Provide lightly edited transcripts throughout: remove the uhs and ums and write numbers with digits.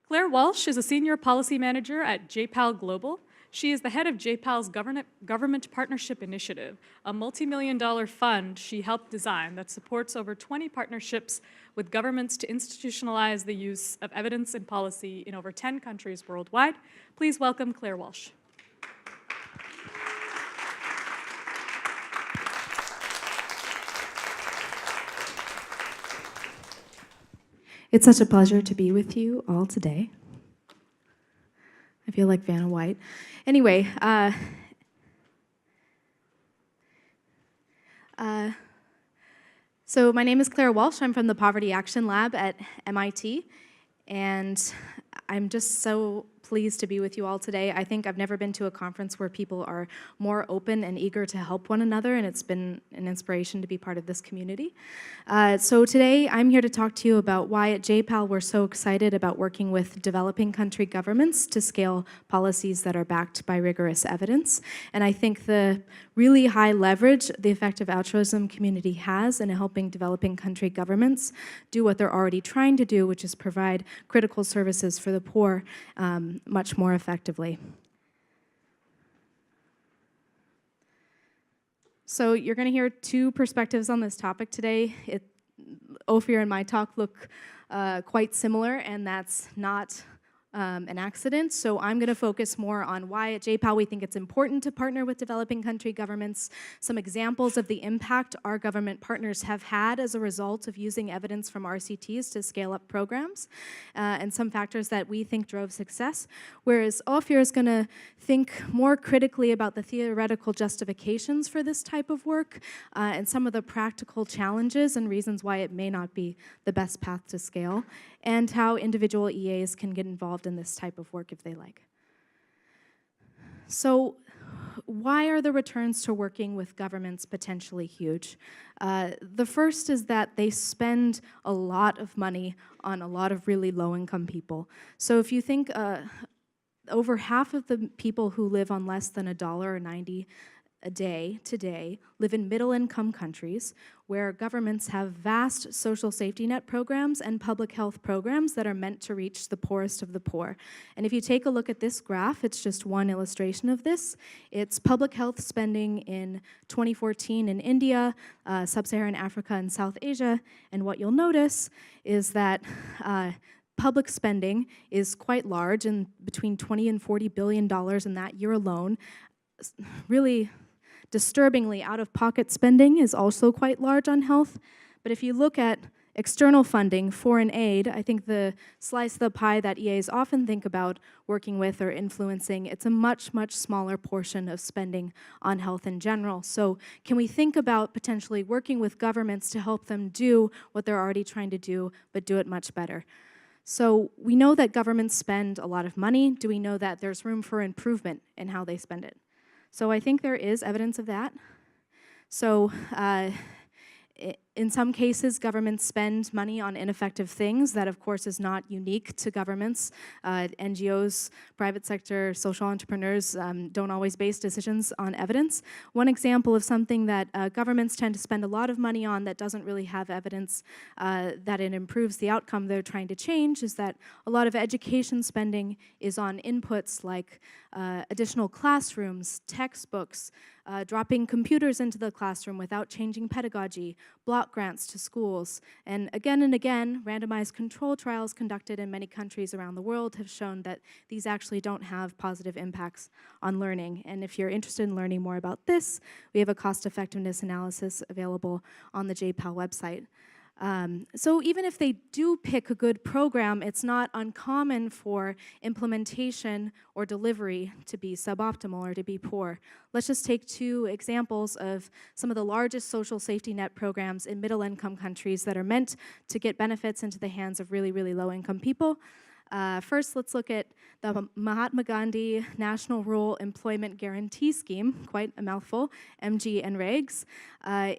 Claire Walsh is a senior policy manager at JPAL Global. She is the head of JPAL's Government Partnership Initiative, a multi-million-dollar fund she helped design that supports over 20 partnerships with governments to institutionalize the use of evidence and policy in over 10 countries worldwide. Please welcome Claire Walsh. It's such a pleasure to be with you all today. I feel like Vanna White. Anyway, so my name is Claire Walsh. I'm from the Poverty Action Lab at MIT, and I'm just so pleased to be with you all today. I think I've never been to a conference where people are more open and eager to help one another, and it's been an inspiration to be part of this community. So today I'm here to talk to you about why at JPAL we're so excited about working with developing country governments to scale policies that are backed by rigorous evidence. And I think the really high leverage the effective altruism community has in helping developing country governments do what they're already trying to do, which is provide critical services for the poor much more effectively. So you're going to hear two perspectives on this topic today. Ophir and my talk look quite similar, and that's not an accident. So I'm going to focus more on why at JPAL we think it's important to partner with developing country governments, some examples of the impact our government partners have had as a result of using evidence from RCTs to scale up programs, and some factors that we think drove success, whereas Ophir is going to think more critically about the theoretical justifications for this type of work and some of the practical challenges and reasons why it may not be the best path to scale, and how individual EAs can get involved in this type of work if they like. So why are the returns to working with governments potentially huge? The first is that they spend a lot of money on a lot of really low-income people. So if you think over half of the people who live on less than $1.90 a day today live in middle-income countries where governments have vast social safety net programs and public health programs that are meant to reach the poorest of the poor. And if you take a look at this graph, it's just one illustration of this. It's public health spending in 2014 in India, Sub-Saharan Africa, and South Asia. And what you'll notice is that public spending is quite large, and between $20 and $40 billion in that year alone. Really disturbingly, out-of-pocket spending is also quite large on health. But if you look at external funding, foreign aid, I think the slice of the pie that EAs often think about working with or influencing, it's a much, much smaller portion of spending on health in general. So can we think about potentially working with governments to help them do what they're already trying to do, but do it much better? So we know that governments spend a lot of money. Do we know that there's room for improvement in how they spend it? So I think there is evidence of that. So in some cases, governments spend money on ineffective things. That, of course, is not unique to governments. NGOs, private sector, social entrepreneurs don't always base decisions on evidence. One example of something that governments tend to spend a lot of money on that doesn't really have evidence that it improves the outcome they're trying to change is that a lot of education spending is on inputs like additional classrooms, textbooks, dropping computers into the classroom without changing pedagogy, block grants to schools. And again, randomized control trials conducted in many countries around the world have shown that these actually don't have positive impacts on learning. And if you're interested in learning more about this, we have a cost-effectiveness analysis available on the JPAL website. So even if they do pick a good program, it's not uncommon for implementation or delivery to be suboptimal or to be poor. Let's just take two examples of some of the largest social safety net programs in middle-income countries that are meant to get benefits into the hands of really, really low-income people. First, let's look at the Mahatma Gandhi National Rural Employment Guarantee Scheme, quite a mouthful, MGNREGS.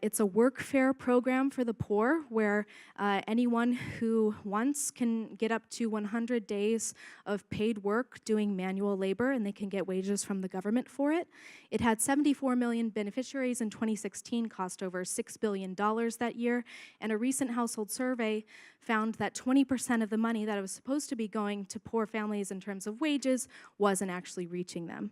It's a workfare program for the poor where anyone who wants can get up to 100 days of paid work doing manual labor, and they can get wages from the government for it. It had 74 million beneficiaries in 2016, cost over $6 billion that year, and a recent household survey found that 20% of the money that was supposed to be going to poor families in terms of wages wasn't actually reaching them.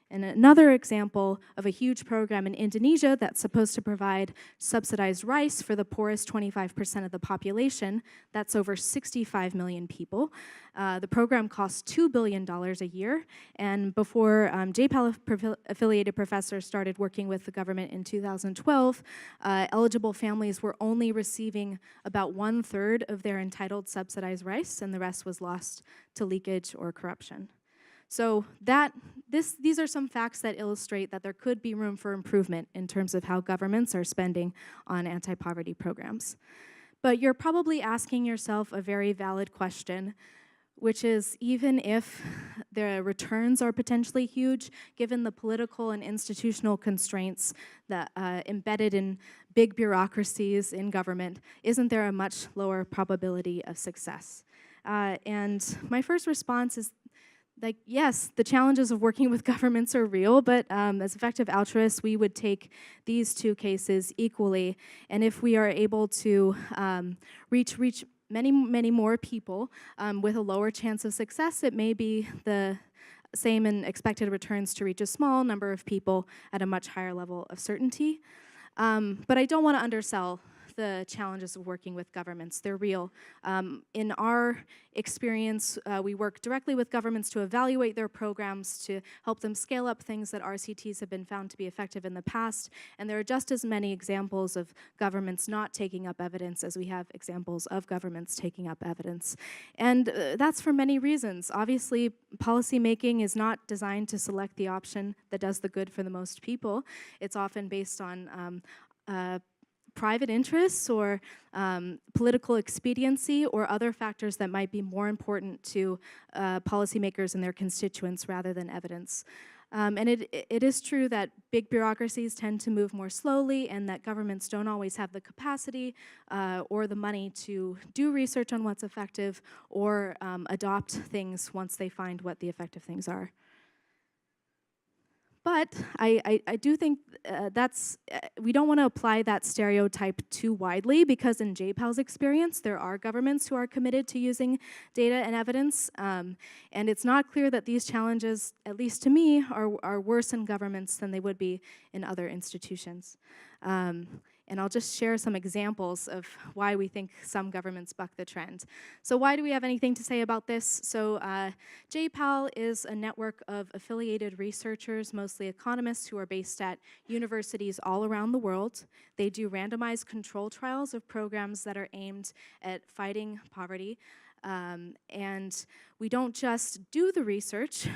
And another example of a huge program in Indonesia that's supposed to provide subsidized rice for the poorest 25% of the population, that's over 65 million people. The program costs $2 billion a year, and before JPAL-affiliated professors started working with the government in 2012, eligible families were only receiving about 1/3 of their entitled subsidized rice, and the rest was lost to leakage or corruption. So these are some facts that illustrate that there could be room for improvement in terms of how governments are spending on anti-poverty programs. But you're probably asking yourself a very valid question, which is, even if the returns are potentially huge, given the political and institutional constraints that embedded in big bureaucracies in government, isn't there a much lower probability of success? And my first response is, yes, the challenges of working with governments are real, but as effective altruists, we would take these two cases equally. And if we are able to reach many more people with a lower chance of success, it may be the same in expected returns to reach a small number of people at a much higher level of certainty. But I don't want to undersell the challenges of working with governments. They're real. In our experience, we work directly with governments to evaluate their programs, to help them scale up things that RCTs have been found to be effective in the past, and there are just as many examples of governments not taking up evidence as we have examples of governments taking up evidence. And that's for many reasons. Obviously, policymaking is not designed to select the option that does the good for the most people. It's often based on private interests or political expediency or other factors that might be more important to policymakers and their constituents rather than evidence. And it is true that big bureaucracies tend to move more slowly and that governments don't always have the capacity or the money to do research on what's effective or adopt things once they find what the effective things are. But I do think we don't want to apply that stereotype too widely, because in JPAL's experience, there are governments who are committed to using data and evidence, and it's not clear that these challenges, at least to me, are worse in governments than they would be in other institutions. And I'll just share some examples of why we think some governments buck the trend. So why do we have anything to say about this? So JPAL is a network of affiliated researchers, mostly economists, who are based at universities all around the world. They do randomized control trials of programs that are aimed at fighting poverty. And we don't just do the research,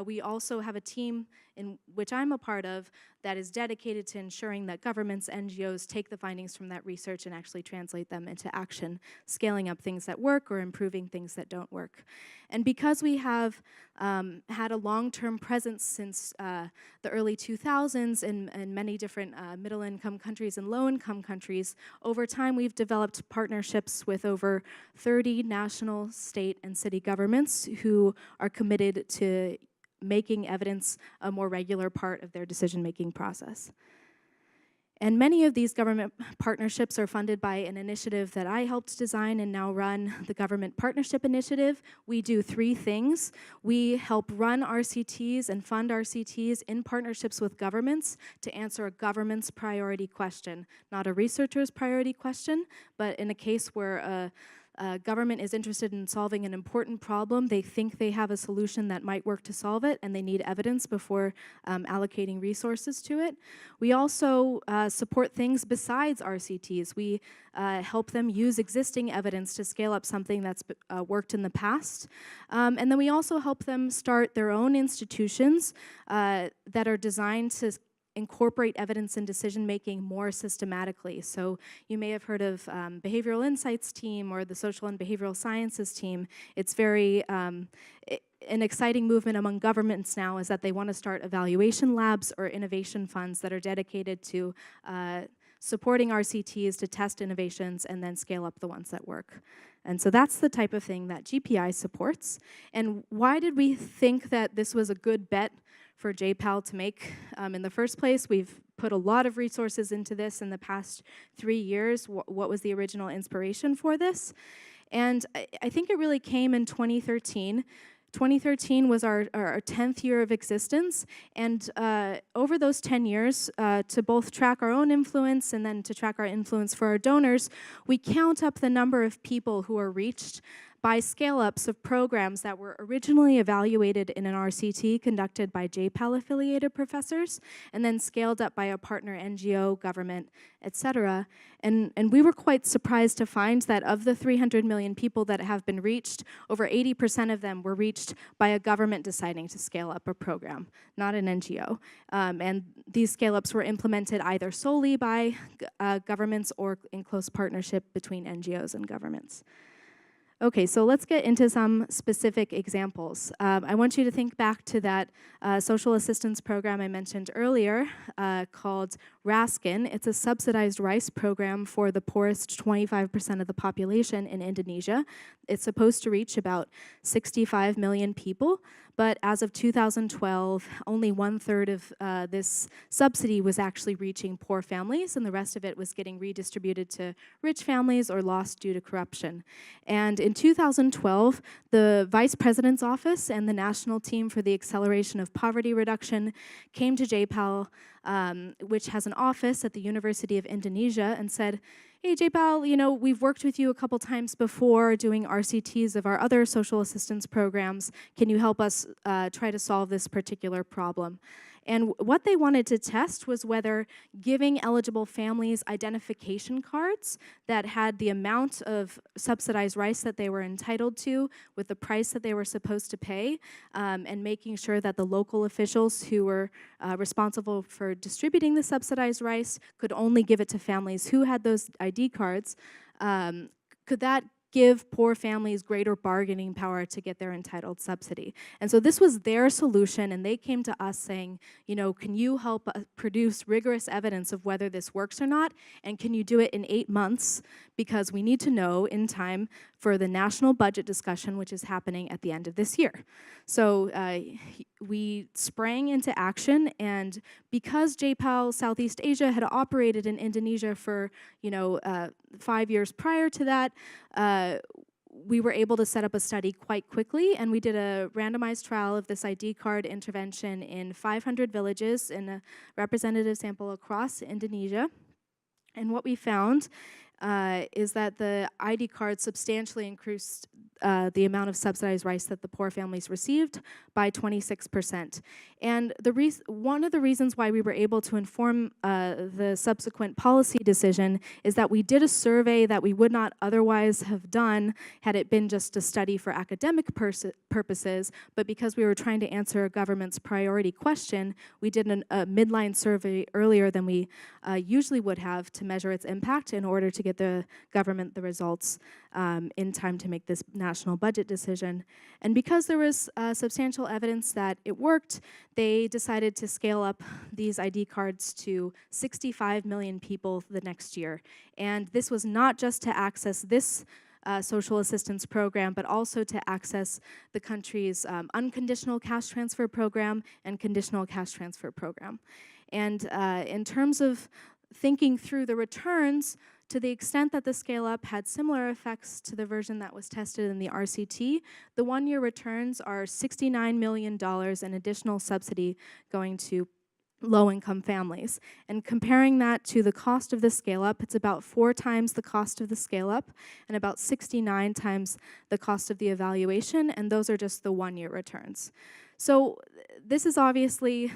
we also have a team in which I'm a part of that is dedicated to ensuring that governments, NGOs take the findings from that research and actually translate them into action, scaling up things that work or improving things that don't work. And because we have had a long-term presence since the early 2000s in many different middle-income countries and low-income countries, over time we've developed partnerships with over 30 national, state, and city governments who are committed to making evidence a more regular part of their decision-making process. And many of these government partnerships are funded by an initiative that I helped design and now run, the Government Partnership Initiative. We do 3 things. We help run RCTs and fund RCTs in partnerships with governments to answer a government's priority question, not a researcher's priority question, but in a case where a government is interested in solving an important problem, they think they have a solution that might work to solve it, and they need evidence before allocating resources to it. We also support things besides RCTs. We help them use existing evidence to scale up something that's worked in the past. And then we also help them start their own institutions that are designed to incorporate evidence in decision-making more systematically. So you may have heard of Behavioral Insights team or the Social and Behavioral Sciences team. It's very an exciting movement among governments now is that they want to start evaluation labs or innovation funds that are dedicated to supporting RCTs to test innovations and then scale up the ones that work. And so that's the type of thing that GPI supports. And why did we think that this was a good bet for JPAL to make in the first place? We've put a lot of resources into this in the past 3 years. What was the original inspiration for this? And I think it really came in 2013. 2013 was our 10th year of existence, and over those 10 years, to both track our own influence and then to track our influence for our donors, we count up the number of people who are reached by scale-ups of programs that were originally evaluated in an RCT conducted by JPAL-affiliated professors, and then scaled up by a partner NGO, government, etc. And we were quite surprised to find that of the 300 million people that have been reached, over 80% of them were reached by a government deciding to scale up a program, not an NGO. And these scale-ups were implemented either solely by governments or in close partnership between NGOs and governments. Okay, so let's get into some specific examples. I want you to think back to that social assistance program I mentioned earlier called RASKIN. It's a subsidized rice program for the poorest 25% of the population in Indonesia. It's supposed to reach about 65 million people, but as of 2012, only 1/3 of this subsidy was actually reaching poor families, and the rest of it was getting redistributed to rich families or lost due to corruption. And in 2012, the Vice President's Office and the National Team for the Acceleration of Poverty Reduction came to JPAL, which has an office at the University of Indonesia, and said, hey, JPAL, we've worked with you a couple times before doing RCTs of our other social assistance programs. Can you help us try to solve this particular problem? And what they wanted to test was whether giving eligible families identification cards that had the amount of subsidized rice that they were entitled to with the price that they were supposed to pay, and making sure that the local officials who were responsible for distributing the subsidized rice could only give it to families who had those ID cards, could that give poor families greater bargaining power to get their entitled subsidy? And so this was their solution, and they came to us saying, can you help produce rigorous evidence of whether this works or not, and can you do it in 8 months, because we need to know in time for the national budget discussion, which is happening at the end of this year. So we sprang into action, and because JPAL Southeast Asia had operated in Indonesia for 5 years prior to that, we were able to set up a study quite quickly, and we did a randomized trial of this ID card intervention in 500 villages in a representative sample across Indonesia. And what we found is that the ID card substantially increased the amount of subsidized rice that the poor families received by 26%. And one of the reasons why we were able to inform the subsequent policy decision is that we did a survey that we would not otherwise have done had it been just a study for academic purposes, but because we were trying to answer a government's priority question, we did a midline survey earlier than we usually would have to measure its impact in order to get the government the results in time to make this national budget decision. And because there was substantial evidence that it worked, they decided to scale up these ID cards to 65 million people the next year. And this was not just to access this social assistance program, but also to access the country's unconditional cash transfer program and conditional cash transfer program. And in terms of thinking through the returns, to the extent that the scale-up had similar effects to the version that was tested in the RCT, the one-year returns are $69 million in additional subsidy going to low-income families. And comparing that to the cost of the scale-up, it's about 4 times the cost of the scale-up and about 69 times the cost of the evaluation, and those are just the one-year returns. So this is obviously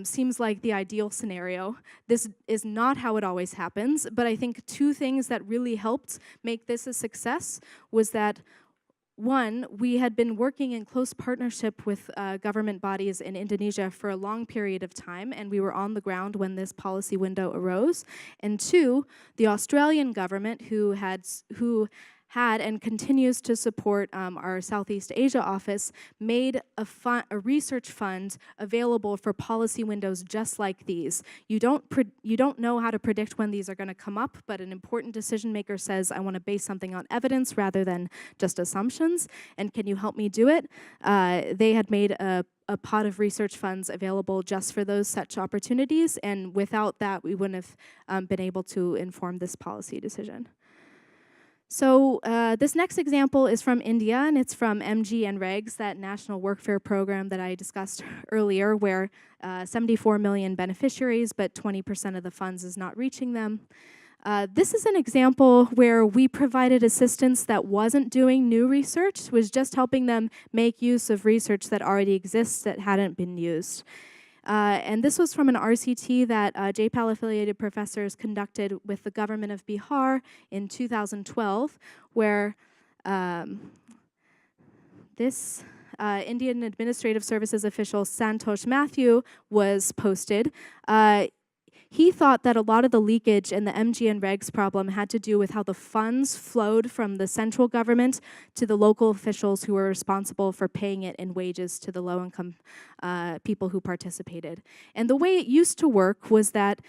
seems like the ideal scenario. This is not how it always happens, but I think 2 things that really helped make this a success was that, one, we had been working in close partnership with government bodies in Indonesia for a long period of time, and we were on the ground when this policy window arose. And 2, the Australian government, who had and continues to support our Southeast Asia office, made a research fund available for policy windows just like these. You don't know how to predict when these are going to come up, but an important decision maker says, I want to base something on evidence rather than just assumptions, and can you help me do it? They had made a pot of research funds available just for those such opportunities, and without that, we wouldn't have been able to inform this policy decision. So this next example is from India, and it's from MG and Regs, that national workfare program that I discussed earlier, where 74 million beneficiaries, but 20% of the funds is not reaching them. This is an example where we provided assistance that wasn't doing new research, was just helping them make use of research that already exists that hadn't been used. And this was from an RCT that JPAL-affiliated professors conducted with the government of Bihar in 2012, where this Indian Administrative Services official, Santosh Mathew, was posted. He thought that a lot of the leakage in the MG and Regs problem had to do with how the funds flowed from the central government to the local officials who were responsible for paying it in wages to the low-income people who participated. And the way it used to work was that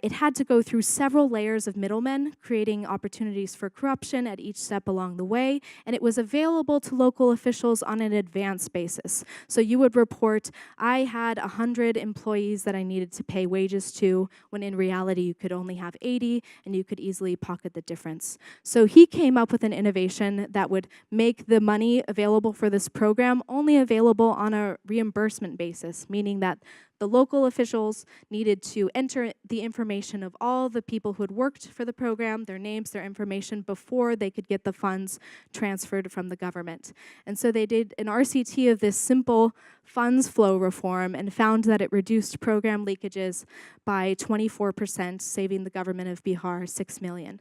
it had to go through several layers of middlemen, creating opportunities for corruption at each step along the way, and it was available to local officials on an advance basis. So you would report, I had 100 employees that I needed to pay wages to, when in reality you could only have 80, and you could easily pocket the difference. So he came up with an innovation that would make the money available for this program only available on a reimbursement basis, meaning that the local officials needed to enter the information of all the people who had worked for the program, their names, their information, before they could get the funds transferred from the government. And so they did an RCT of this simple funds flow reform and found that it reduced program leakages by 24%, saving the government of Bihar $6 million.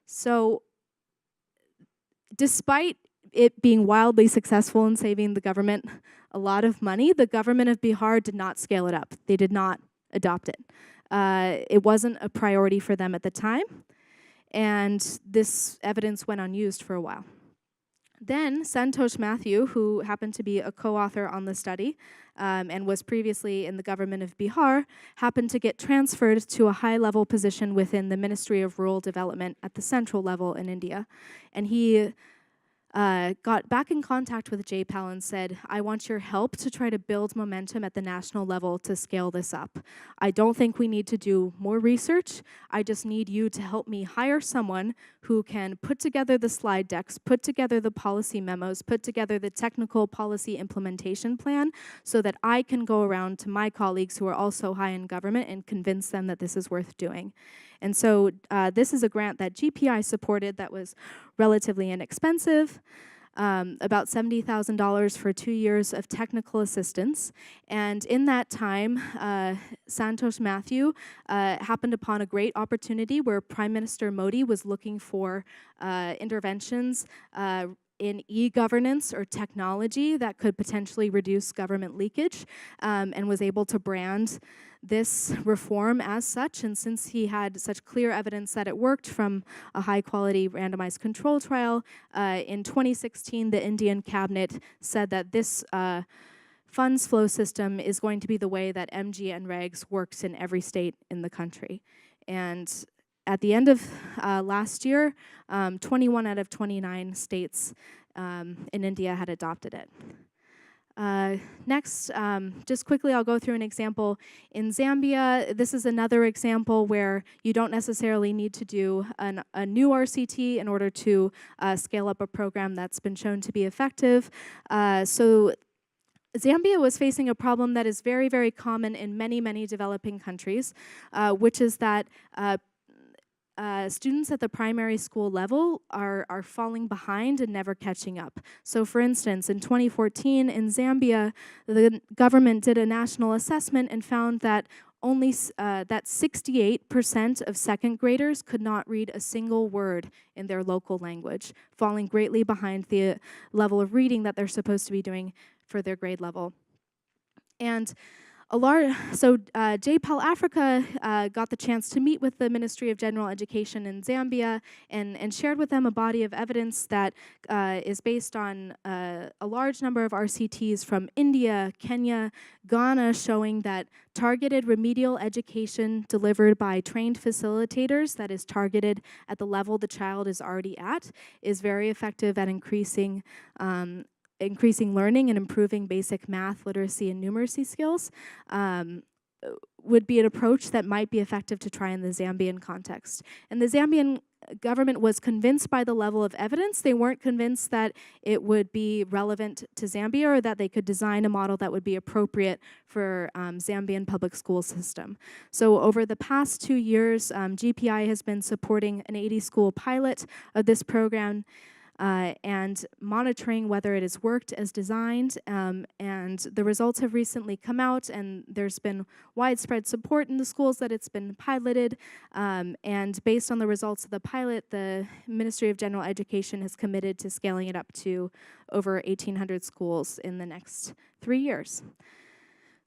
So despite it being wildly successful in saving the government a lot of money, the government of Bihar did not scale it up. They did not adopt it. It wasn't a priority for them at the time, and this evidence went unused for a while. Then Santosh Mathew, who happened to be a co-author on the study and was previously in the government of Bihar, happened to get transferred to a high-level position within the Ministry of Rural Development at the central level in India. And he got back in contact with JPAL and said, I want your help to try to build momentum at the national level to scale this up. I don't think we need to do more research. I just need you to help me hire someone who can put together the slide decks, put together the policy memos, put together the technical policy implementation plan so that I can go around to my colleagues who are also high in government and convince them that this is worth doing. And so this is a grant that GPI supported that was relatively inexpensive, about $70,000 for 2 years of technical assistance. And in that time, Santosh Mathew happened upon a great opportunity where Prime Minister Modi was looking for interventions in e-governance or technology that could potentially reduce government leakage, and was able to brand this reform as such. And since he had such clear evidence that it worked from a high-quality randomized control trial, in 2016, the Indian cabinet said that this funds flow system is going to be the way that MG and Regs works in every state in the country. And at the end of last year, 21 out of 29 states in India had adopted it. Next, just quickly, I'll go through an example. In Zambia, this is another example where you don't necessarily need to do a new RCT in order to scale up a program that's been shown to be effective. So Zambia was facing a problem that is very, very common in many, many developing countries, which is that students at the primary school level are falling behind and never catching up. So for instance, in 2014 in Zambia, the government did a national assessment and found that only that 68% of second graders could not read a single word in their local language, falling greatly behind the level of reading that they're supposed to be doing for their grade level. And JPAL Africa got the chance to meet with the Ministry of General Education in Zambia and shared with them a body of evidence that is based on a large number of RCTs from India, Kenya, Ghana, showing that targeted remedial education delivered by trained facilitators that is targeted at the level the child is already at is very effective at increasing learning and improving basic math, literacy, and numeracy skills, would be an approach that might be effective to try in the Zambian context. And the Zambian government was convinced by the level of evidence. They weren't convinced that it would be relevant to Zambia or that they could design a model that would be appropriate for Zambian public school system. So over the past 2 years, GPI has been supporting an 80-school pilot of this program and monitoring whether it has worked as designed. And the results have recently come out, and there's been widespread support in the schools that it's been piloted. And based on the results of the pilot, the Ministry of General Education has committed to scaling it up to over 1,800 schools in the next 3 years.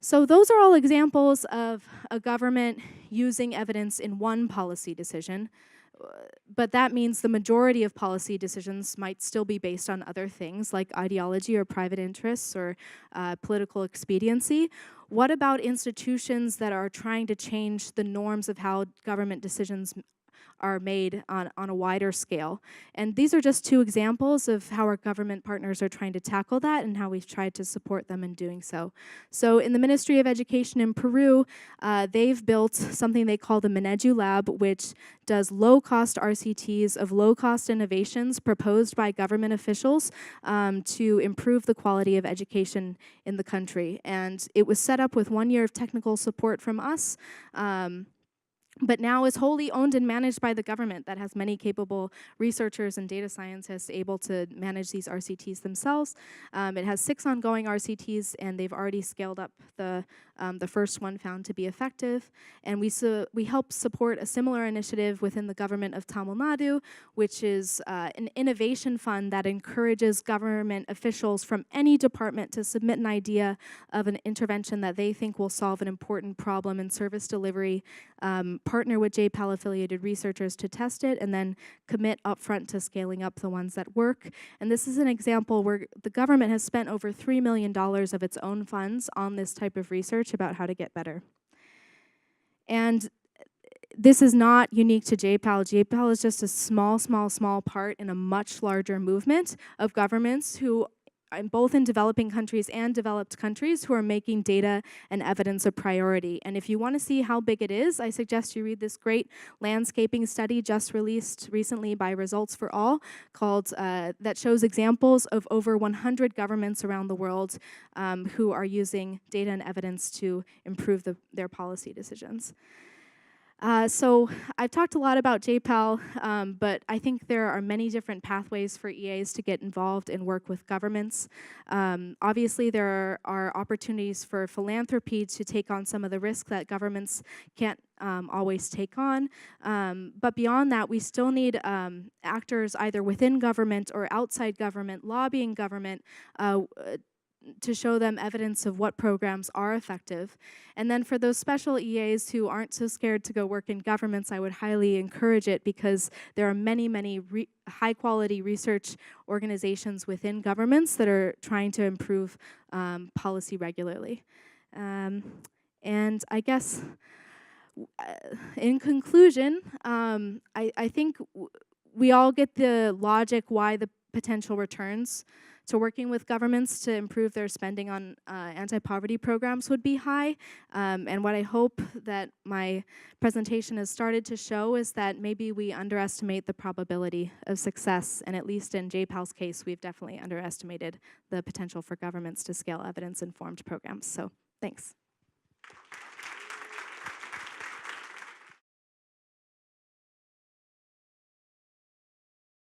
So those are all examples of a government using evidence in one policy decision. But that means the majority of policy decisions might still be based on other things like ideology or private interests or political expediency. What about institutions that are trying to change the norms of how government decisions are made on a wider scale? And these are just 2 examples of how our government partners are trying to tackle that and how we've tried to support them in doing so. So in the Ministry of Education in Peru, they've built something they call the Mineju Lab, which does low-cost RCTs of low-cost innovations proposed by government officials to improve the quality of education in the country. And it was set up with 1 year of technical support from us, but now is wholly owned and managed by the government that has many capable researchers and data scientists able to manage these RCTs themselves. It has 6 ongoing RCTs, and they've already scaled up the first one found to be effective. And we help support a similar initiative within the government of Tamil Nadu, which is an innovation fund that encourages government officials from any department to submit an idea of an intervention that they think will solve an important problem in service delivery, partner with JPAL-affiliated researchers to test it, and then commit upfront to scaling up the ones that work. And this is an example where the government has spent over $3 million of its own funds on this type of research about how to get better. And this is not unique to JPAL. JPAL is just a small part in a much larger movement of governments who both in developing countries and developed countries who are making data and evidence a priority. And if you want to see how big it is, I suggest you read this great landscaping study just released recently by Results for All called that shows examples of over 100 governments around the world who are using data and evidence to improve their policy decisions. So I've talked a lot about JPAL, but I think there are many different pathways for EAs to get involved and work with governments. Obviously, there are opportunities for philanthropy to take on some of the risk that governments can't always take on. But beyond that, we still need actors either within government or outside government, lobbying government, to show them evidence of what programs are effective. And then for those special EAs who aren't so scared to go work in governments, I would highly encourage it because there are many high-quality research organizations within governments that are trying to improve policy regularly. And I guess in conclusion, I think we all get the logic why the potential returns to working with governments to improve their spending on anti-poverty programs would be high. And what I hope that my presentation has started to show is that maybe we underestimate the probability of success. And at least in JPAL's case, we've definitely underestimated the potential for governments to scale evidence-informed programs. So thanks.